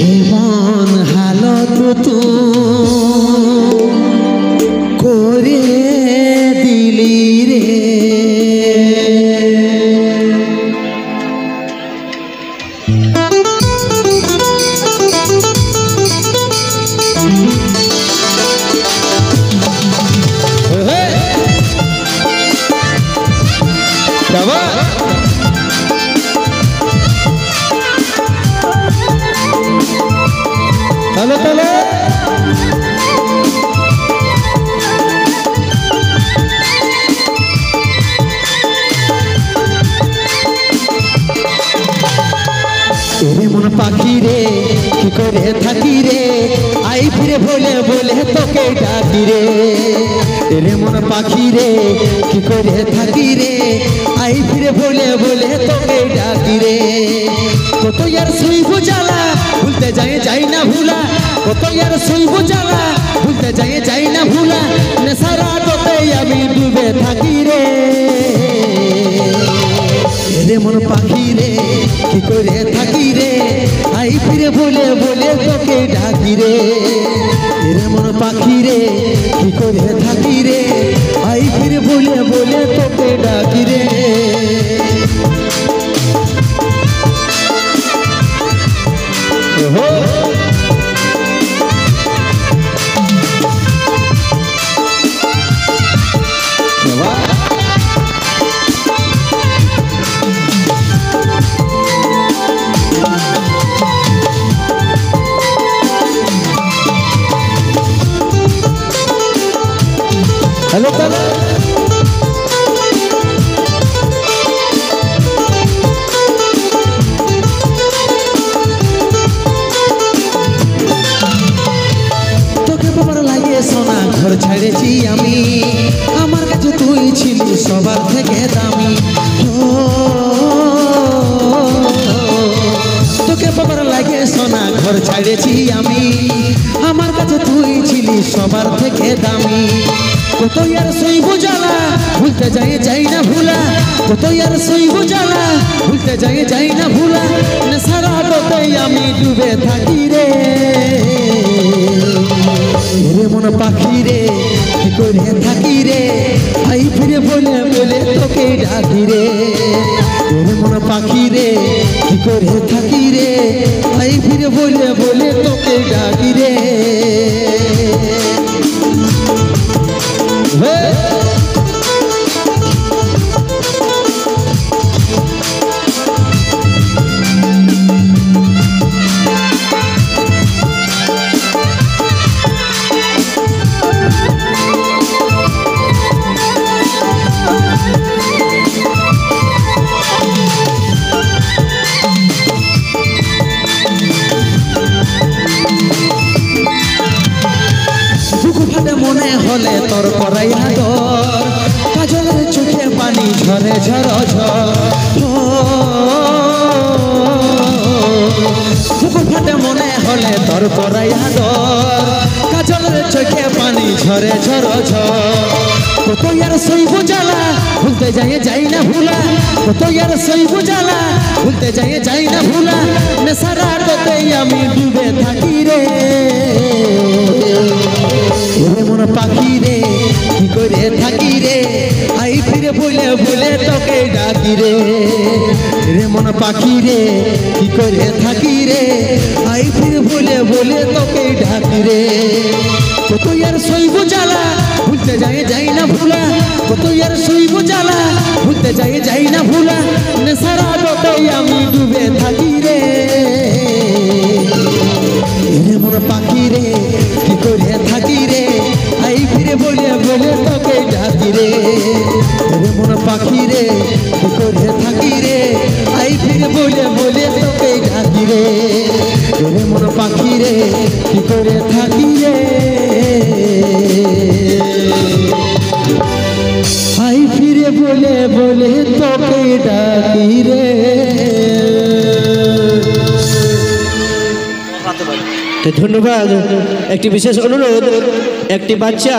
এমন হালত তো করে দিলি রে Halo talo तेरे मन पाखी रे की करे थाकी रे आई फिरे बोले बोले तोके डाकी रे तेरे मन पाखी रे की करे थाकी रे आई फिरे बोले बोले तोके डाकी रे কত यार सुई बुझाला भूलते जाए ना भूला কত यार सुई बुझाला भूलते जाए ना भूला नेশারা তোতে আমি ডুবে থাকি রে रे मन पाखी रे की करे थाकी रे आई फिरे बोले बोले तोके डाकी रे रे मन पाखी रे की करे थाकी रे आई फिरे बोले बोले तोके डाकी रे हो हेलो तला তোকে বাবার লাগে সোনা ঘর ছেড়েছি আমি আমার কাছে তুই ছিলি সবার থেকে দামি তোকে বাবার লাগে সোনা ঘর ছেড়েছি আমি আমার কাছে তুই ছিলি সবার থেকে দামি কত यार सुई बुझाला भूलते जाए ना भूला कत यार सुई बुझाला भूलते जाए ना भूला नेশারা তোতে আমি ডুবে থাকি রে রে মন পাখি রে কি করে থাকি রে আই ফিরে বলে বলে তোকে ডাকি রে রে মন পাখি রে কি করে থাকি রে আই ফিরে বলে বলে তোকে ডাকি রে মনে হলে তোর করাই আদর কাজলের চোখে পানি ঝরে ঝর বুক ফাটে মনে হলে তোর করাই আদর কাজলের চোখে পানি ঝরে ঝর কত यार सुई बुझाला भूलते जाए ना भूला কত यार सुई बुझाला भूलते जाए ना भूला নেশারা তোতে আমি ডুবে থাকি রে রে মন পাখি রে কি করে থাকি রে আই ফিরে বলে বলে তোকে ডাকি রে রে মন পাখি রে কি করে থাকি রে আই ফিরে বলে বলে তোকে ডাকি রে কত यार सुई बुझाला भूलते जाए ना भूला কত यार सुई बुझाला भूलते जाए ना भूला নেশারা তোতে আমি ডুবে থাকি রে রে মন পাখি রে কি করে থাকি রে আই ফিরে বলে বলে তোকে ডাকি রে রে মন পাখি রে কি করে থাকি রে আই ফিরে বলে বলে তোকে ডাকি রে রে মন পাখি রে কি করে থাকি রে আই ফিরে বলে বলে তোকে ডাকি রে ধন্যবাদ। একটি বিশেষ অনুরোধ, একটি বাচ্চা